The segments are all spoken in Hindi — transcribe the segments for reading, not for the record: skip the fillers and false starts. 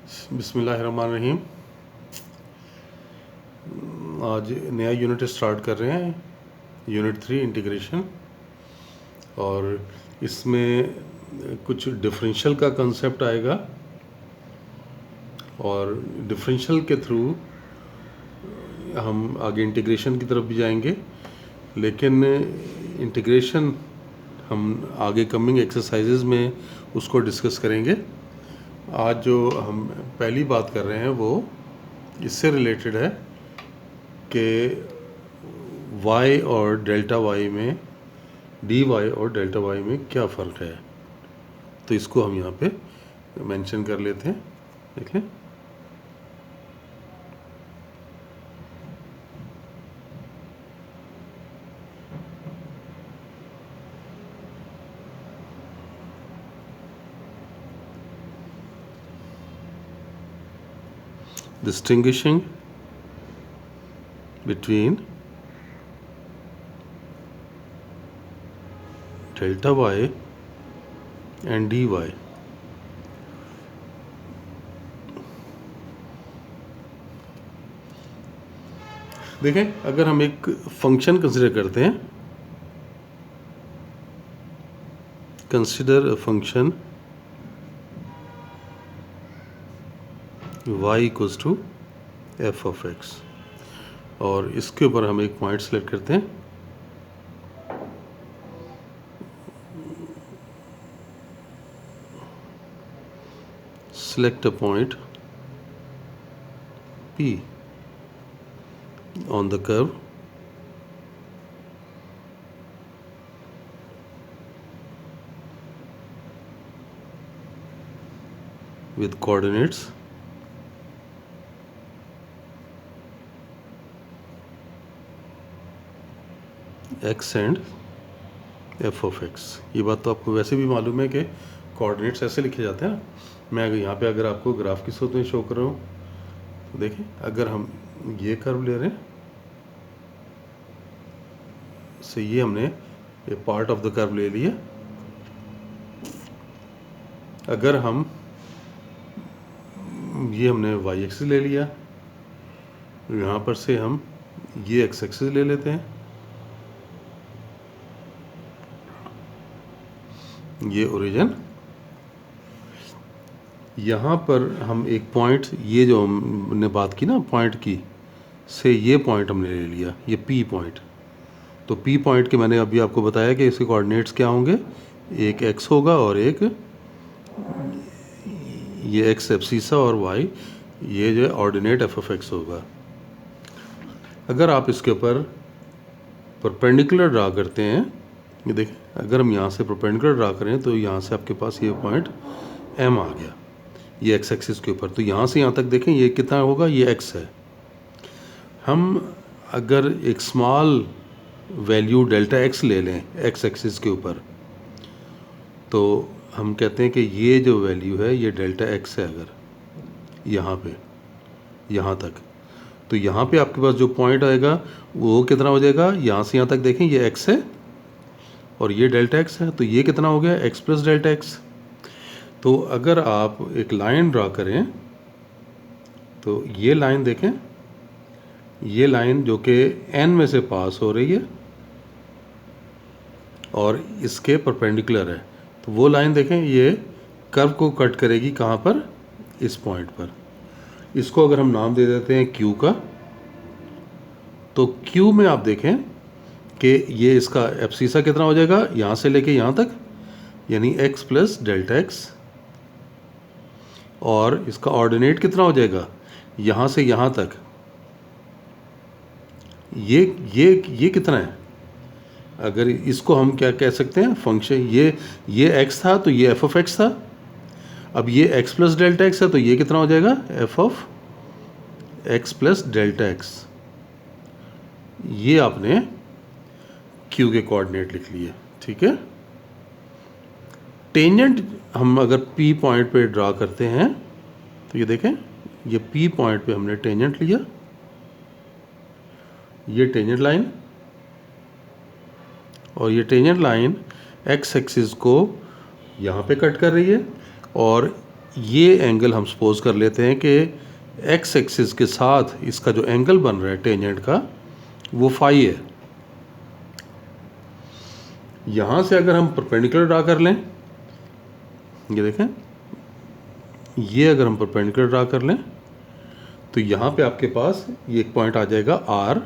बिस्मिल्लाहिर्रहमानिर्रहीम। आज नया यूनिट स्टार्ट कर रहे हैं, यूनिट 3 इंटीग्रेशन। और इसमें कुछ डिफरेंशियल का कंसेप्ट आएगा और डिफरेंशियल के थ्रू हम आगे इंटीग्रेशन की तरफ भी जाएंगे। लेकिन इंटीग्रेशन हम आगे कमिंग एक्सरसाइजेज में उसको डिस्कस करेंगे। आज जो हम पहली बात कर रहे हैं वो इससे रिलेटेड है कि y और डेल्टा y में dy और डेल्टा y में क्या फ़र्क है। तो इसको हम यहाँ पे मेंशन कर लेते हैं। देखें, distinguishing between delta y and dy। देखें, अगर हम एक फंक्शन कंसिडर करते हैं, consider a function y equals to f of x, और इसके ऊपर हम एक पॉइंट सेलेक्ट करते हैं। Select a point P on the curve with coordinates x and f of x। ये बात तो आपको वैसे भी मालूम है कि कोऑर्डिनेट्स ऐसे लिखे जाते हैं ना। मैं यहाँ पे अगर आपको ग्राफ की सूरत में शो कर रहा हूँ तो देखें, अगर हम ये कर्व ले रहे हैं, से ये हमने ये पार्ट ऑफ द कर्व ले लिया। अगर हम ये हमने y एक्सिस ले लिया, यहाँ पर से हम ये x एक्सिस ले लेते हैं, ये ओरिजिन। यहाँ पर हम एक पॉइंट, ये जो हमने बात की ना पॉइंट की, से ये पॉइंट हमने ले लिया, ये P पॉइंट। तो P पॉइंट के मैंने अभी आपको बताया कि इसके कोऑर्डिनेट्स क्या होंगे, एक x होगा और एक ये x एब्सिसा और y ये जो ऑर्डिनेट f ऑफ x होगा। अगर आप इसके ऊपर परपेंडिकुलर ड्रा करते हैं, ये देखें, अगर हम यहाँ से परपेंडिकुलर ड्रा करें तो यहाँ से आपके पास ये पॉइंट M आ गया, ये x एक्सिस के ऊपर। तो यहाँ से यहाँ तक देखें, ये कितना होगा, ये x है। हम अगर एक स्मॉल वैल्यू डेल्टा x ले लें x एक्सिस के ऊपर, तो हम कहते हैं कि ये जो वैल्यू है ये डेल्टा x है। अगर यहाँ पे यहाँ तक, तो यहाँ पे आपके पास जो पॉइंट आएगा वो कितना हो जाएगा, यहाँ से यहाँ तक देखें, ये x है और ये डेल्टा x है। तो ये कितना हो गया, x प्लस डेल्टा x। तो अगर आप एक लाइन ड्रा करें तो ये लाइन देखें, ये लाइन जो कि n में से पास हो रही है और इसके परपेंडिकुलर है, तो वो लाइन देखें, ये कर्व को कट करेगी कहाँ पर, इस पॉइंट पर। इसको अगर हम नाम दे देते हैं Q का, तो Q में आप देखें कि ये इसका एब्सिसा कितना हो जाएगा, यहाँ से लेके यहाँ तक, यानी x प्लस डेल्टा x, और इसका ऑर्डिनेट कितना हो जाएगा, यहाँ से यहाँ तक, ये कितना है। अगर इसको हम क्या कह सकते हैं, फंक्शन ये x था तो ये f ऑफ x था। अब ये x प्लस डेल्टा x है तो ये कितना हो जाएगा, f of x plus delta x। ये आपने Q के कोऑर्डिनेट लिख लिए, ठीक है। टेंजेंट हम अगर P पॉइंट पे ड्रा करते हैं तो ये देखें, ये P पॉइंट पे हमने टेंजेंट लिया, ये टेंजेंट लाइन, और ये टेंजेंट लाइन x एक्सिस को यहाँ पे कट कर रही है और ये एंगल हम सपोज कर लेते हैं कि एक्स एक्सिस के साथ इसका जो एंगल बन रहा है टेंजेंट का वो फाई है। यहाँ से अगर हम परपेंडिकुलर ड्रा कर लें, ये देखें, ये अगर हम परपेंडिकुलर ड्रा कर लें तो यहाँ पे आपके पास ये एक पॉइंट आ जाएगा आर।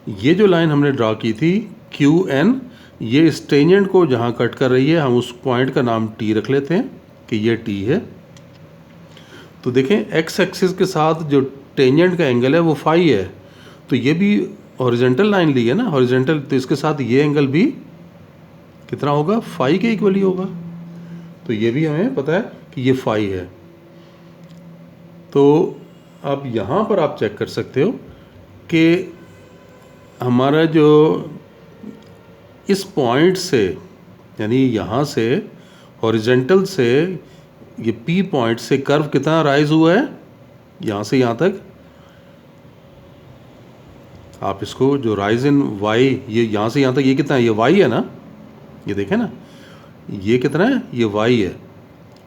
ये जो लाइन हमने ड्रा की थी क्यू एन, ये इस टेंजेंट को जहाँ कट कर रही है हम उस पॉइंट का नाम टी रख लेते हैं कि ये टी है। तो देखें एक्स एक्सिस के साथ जो टेंजेंट का एंगल है वो फाई है, तो ये भी हॉरिजॉन्टल लाइन ली है ना, हॉरिजॉन्टल, तो इसके साथ ये एंगल भी कितना होगा, फाई के इक्वल ही होगा। तो ये भी हमें पता है कि ये फाई है। तो अब यहाँ पर आप चेक कर सकते हो कि हमारा जो इस पॉइंट से, यानी यहाँ से हॉरिजॉन्टल से ये पी पॉइंट से कर्व कितना राइज हुआ है, यहाँ से यहाँ तक। आप इसको जो राइज इन वाई, ये यहाँ से यहाँ तक ये कितना है, ये वाई है ना, ये देखें ना, ये कितना है, ये वाई है,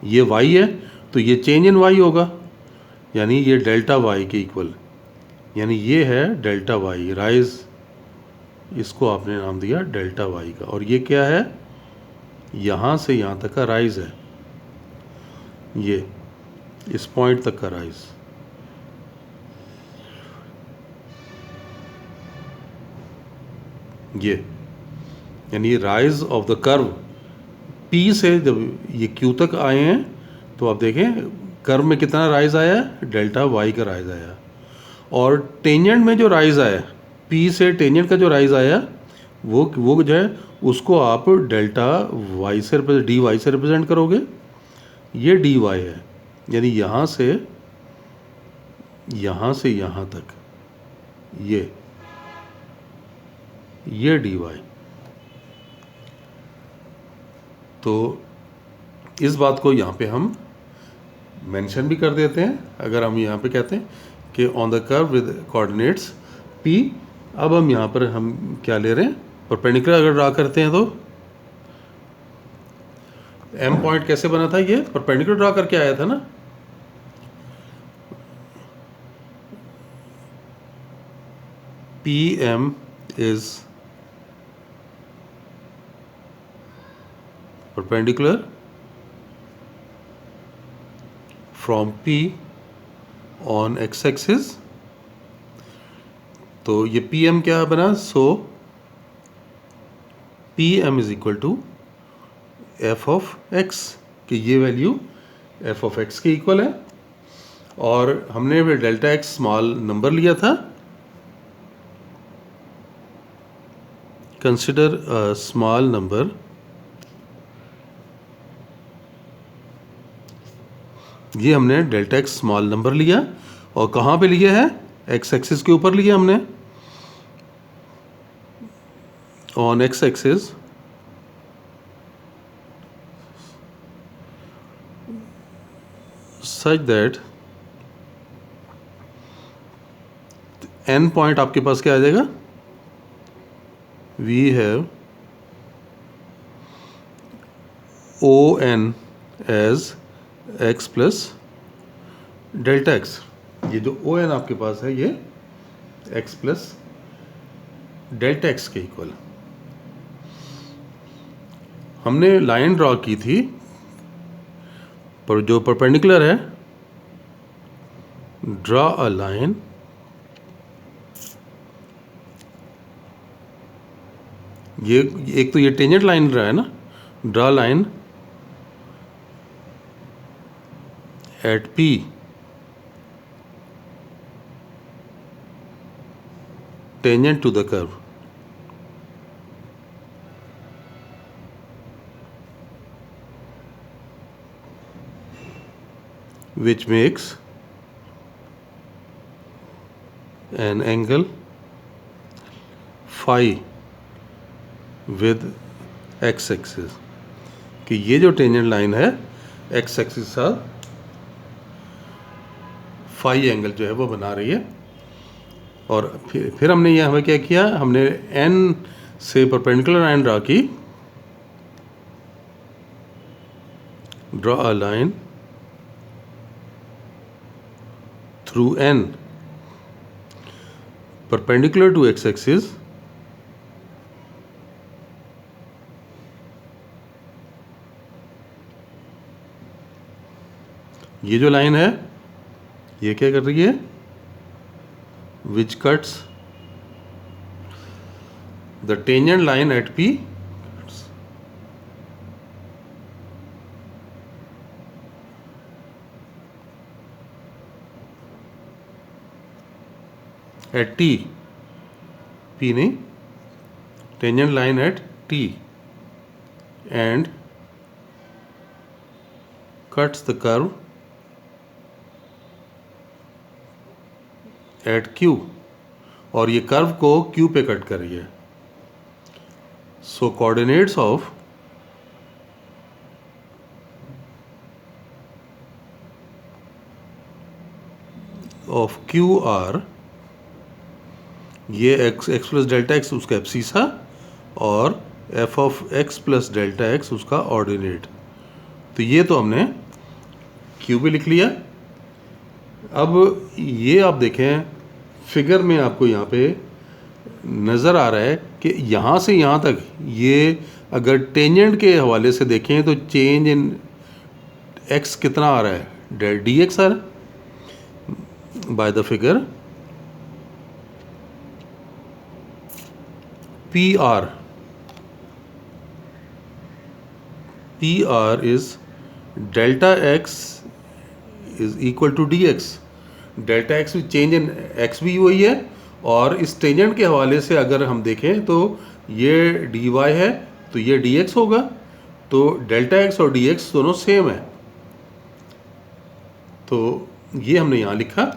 ये वाई है, तो ये चेंज इन वाई होगा, यानी ये डेल्टा वाई के इक्वल, यानी ये है डेल्टा वाई राइज, इसको आपने नाम दिया डेल्टा वाई का। और ये क्या है, यहाँ से यहाँ तक का राइज है, ये इस पॉइंट तक का राइज। ये यानी rise of the curve P से जब ये क्यू तक आए हैं तो आप देखें कर्व में कितना राइज आया, डेल्टा वाई का राइज आया। और टेंजेंट में जो राइज आया, पी से टेंजेंट का जो राइज आया वो जो है उसको आप डेल्टा वाई से डी वाई से रिप्रेजेंट करोगे। ये डी वाई है, यानी यहाँ से यहाँ तक ये डी वाई। तो इस बात को यहाँ पे हम मेंशन भी कर देते हैं। अगर हम यहाँ पे कहते हैं कि on the curve with coordinates P, अब हम यहाँ पर हम क्या ले रहे हैं, परपेंडिकुलर अगर ड्रा करते हैं तो एम पॉइंट कैसे बना था, ये परपेंडिकुलर ड्रा करके आया था ना। P M is perpendicular from P on x-axis। तो ये PM क्या बना, so PM is equal to f of x, कि ये वैल्यू एफ ऑफ एक्स के इक्वल है। और हमने डेल्टा एक्स स्मॉल नंबर लिया था। कंसिडर अ स्मॉल नंबर, ये हमने डेल्टा एक्स स्मॉल नंबर लिया और कहाँ पे लिया है, एक्स एक्सिस के ऊपर लिया हमने, on x axis such that N point आपके पास क्या आ जाएगा, we have O N as x plus delta x. ये जो ओ एन आपके पास है ये एक्स प्लस डेल्टा एक्स के इक्वल। हमने लाइन ड्रॉ की थी पर जो परपेंडिकुलर है, ड्रॉ अ लाइन ये एक तो ये टेंजेंट लाइन रहा है ना, draw line at P tangent to the curve, which makes an angle phi with x axis, कि ये जो टेंजेंट लाइन है x एक्सिस के साथ फाई एंगल जो है वो बना रही है। और फिर हमने यहाँ हमें क्या किया, हमने एन से परपेंडिकुलर लाइन ड्रा की, draw a line through n perpendicular to x-axis ये जो लाइन है ये क्या कर रही है, which cuts the tangent line at P at T, P नहीं, tangent line at T and cuts the curve at Q, और ये कर्व को Q पे कट कर रही है. सो कोऑर्डिनेट्स ऑफ Q आर, ये x प्लस डेल्टा एक्स उसका एब्सीसा और f of x plus delta x उसका ऑर्डिनेट. तो ये तो हमने Q भी लिख लिया. अब ये आप देखें फिगर में, आपको यहाँ पे नज़र आ रहा है कि यहाँ से यहाँ तक ये अगर टेंजेंट के हवाले से देखें तो चेंज इन x कितना आ रहा है, डी एक्स आ रहा है by the figure P R. P R is delta x is equal to d x. Delta x change in x भी वही है, और इस टेंजेंट के हवाले से अगर हम देखें तो ये डी वाई है तो ये डी एक्स होगा. तो डेल्टा एक्स और डी एक्स दोनों सेम है, तो ये हमने यहाँ लिखा.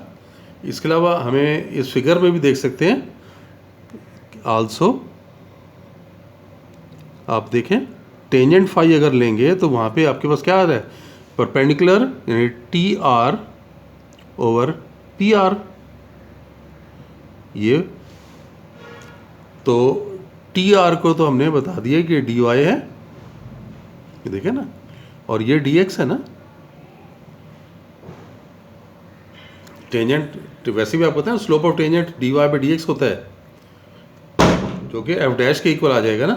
इसके अलावा हमें इस फिगर में भी देख सकते हैं आल्सो. आप देखें टेंजेंट फाई अगर लेंगे तो वहाँ पे आपके पास क्या आ रहा है, परपेंडिकुलर यानी T R over P R. ये तो टी आर को तो हमने बता दिया कि डी वाई है, ये देखें ना, और ये डी एक्स है ना. टेंजेंट वैसे भी आपको पता है slope of tangent d y by d x होता है, जो कि एफ डैश के इक्वल आ जाएगा ना.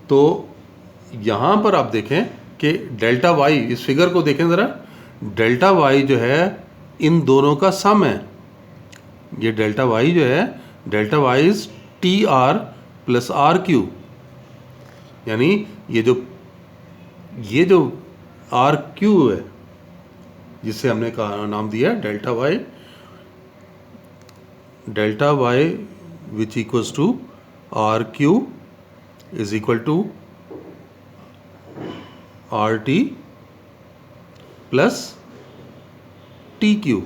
तो यहाँ पर आप देखें कि डेल्टा वाई, इस फिगर को देखें ज़रा, डेल्टा वाई जो है इन दोनों का सम है. ये डेल्टा वाई जो है, delta y is T R plus R Q, यानी ये जो आर क्यू है जिससे हमने कहा नाम दिया delta y which equals to R Q is equal to R T plus T Q.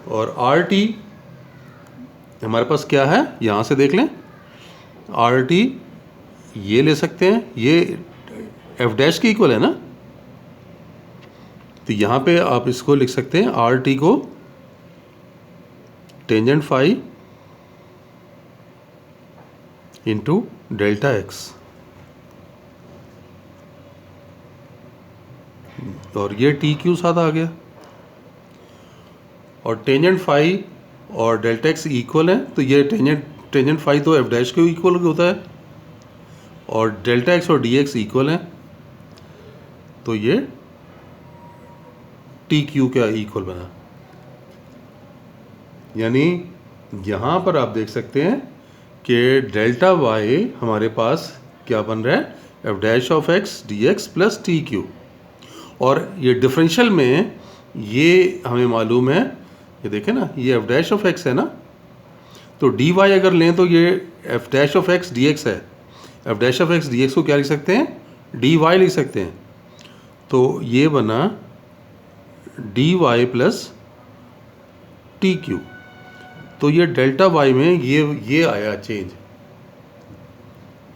और आर टी हमारे पास क्या है, यहाँ से देख लें. आर टी ये ले सकते हैं, ये एफ डैश के इक्वल है ना. तो यहाँ पे आप इसको लिख सकते हैं आर टी को tangent phi into delta x, और ये टी क्यू साथ आ गया. और टेंजेंट फाई और डेल्टा एक्स इक्वल है, तो ये टेंजेंट फाई तो एफ डैश के इक्वल होता है, और डेल्टा एक्स और डी एक्स इक्वल है, तो ये टी क्यू का इक्वल बना. यानी यहाँ पर आप देख सकते हैं कि डेल्टा वाई हमारे पास क्या बन रहा है, f dash of x d x plus T Q. और ये डिफरेंशियल में ये हमें मालूम है, ये देखें ना, ये एफ डैश ऑफ एक्स है ना, तो डी वाई अगर लें तो ये f dash of x d x है. F dash of x d x को क्या लिख सकते हैं, डी वाई लिख सकते हैं. तो ये बना d y plus T Q. तो ये डेल्टा वाई में ये आया चेंज.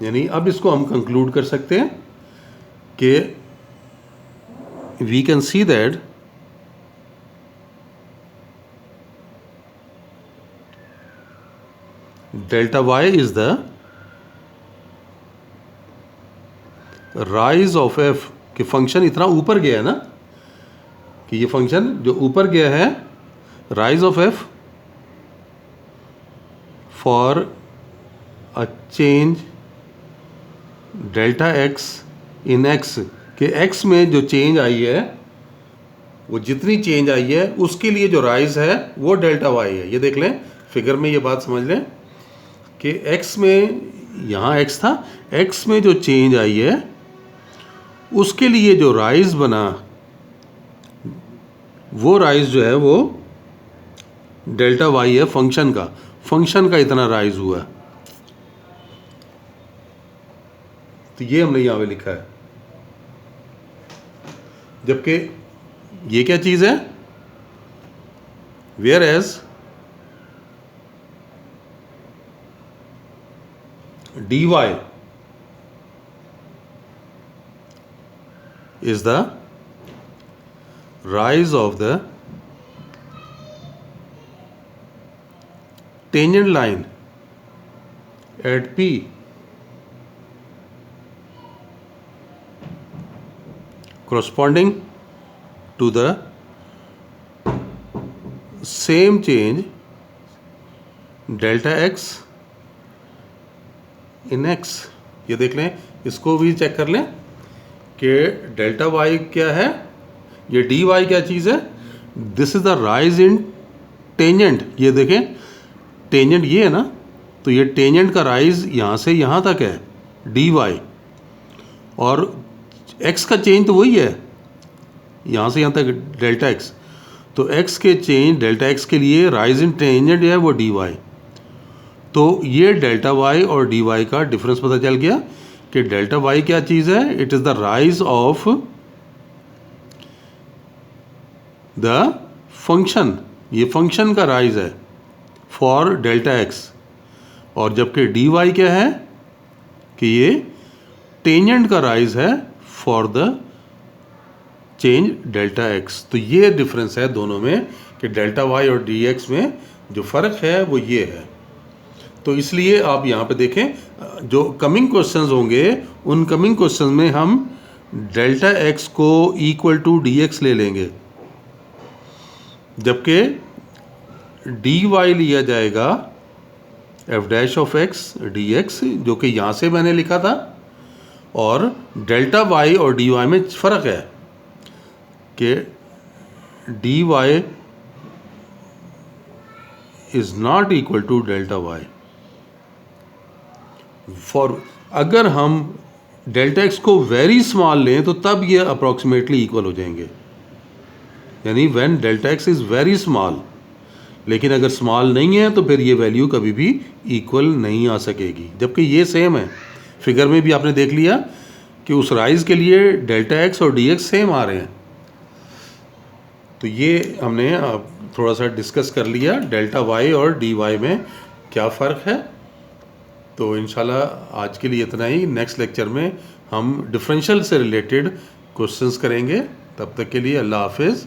यानी अब इसको हम कंक्लूड कर सकते हैं कि we can see that delta y is the rise of f, कि फंक्शन इतना ऊपर गया है ना, कि ये फंक्शन जो ऊपर गया है rise of F for a change delta x in x, के एक्स में जो चेंज आई है वो जितनी चेंज आई है उसके लिए जो राइज है वो डेल्टा वाई है। ये देख लें फिगर में, ये बात समझ लें कि एक्स में, यहाँ एक्स था, एक्स में जो चेंज आई है उसके लिए जो राइज बना वो राइज जो है वो डेल्टा वाई है फंक्शन का, फंक्शन का इतना राइज हुआ। तो ये हमने यहां पे लिखा है, जबकि ये क्या चीज है, where as dy is the rise of the tangent line at P corresponding to the same change delta x in x. ये देख लें, इसको भी चेक कर लें कि डेल्टा वाई क्या है, ये डी वाई क्या चीज़ है, this is the rise in tangent. ये देखें टेंजेंट ये है ना, तो ये टेंजेंट का राइज यहाँ से यहाँ तक है डी वाई, और एक्स का चेंज तो वही है यहाँ से यहाँ तक डेल्टा एक्स, तो एक्स के चेंज डेल्टा एक्स के लिए राइज इन टेंजेंट है वो डी वाई। तो ये डेल्टा वाई और डी वाई का डिफरेंस पता चल गया कि डेल्टा वाई क्या चीज़ है, it is the rise of the function, ये फंक्शन का राइज है फॉर डेल्टा एक्स, और जबकि डी वाई क्या है कि ये टेंजेंट का राइज है for the change delta x. तो ये डिफरेंस है दोनों में कि डेल्टा वाई और डी एक्स में जो फ़र्क है वो ये है। तो इसलिए आप यहाँ पे देखें जो कमिंग क्वेश्चंस होंगे उन कमिंग क्वेश्चंस में हम डेल्टा एक्स को इक्वल टू डी एक्स ले लेंगे, जबकि डी वाई लिया जाएगा f dash of x d x, जो कि यहाँ से मैंने लिखा था, और डेल्टा वाई और डी वाई में फ़र्क है कि d y is not equal to delta y. For अगर हम डेल्टा एक्स को वेरी स्मॉल लें तो तब ये अप्रॉक्सीमेटली इक्वल हो जाएंगे, यानी when delta x is very small. लेकिन अगर स्मॉल नहीं है तो फिर ये वैल्यू कभी भी इक्वल नहीं आ सकेगी, जबकि ये सेम है। फिगर में भी आपने देख लिया कि उस राइज के लिए डेल्टा एक्स और डी एक्स सेम आ रहे हैं। तो ये हमने थोड़ा सा डिस्कस कर लिया डेल्टा वाई और डी वाई में क्या फ़र्क है। तो इंशाल्लाह आज के लिए इतना ही। नेक्स्ट लेक्चर में हम डिफरेंशियल से रिलेटेड क्वेश्चंस करेंगे। तब तक के लिए अल्लाह हाफिज़।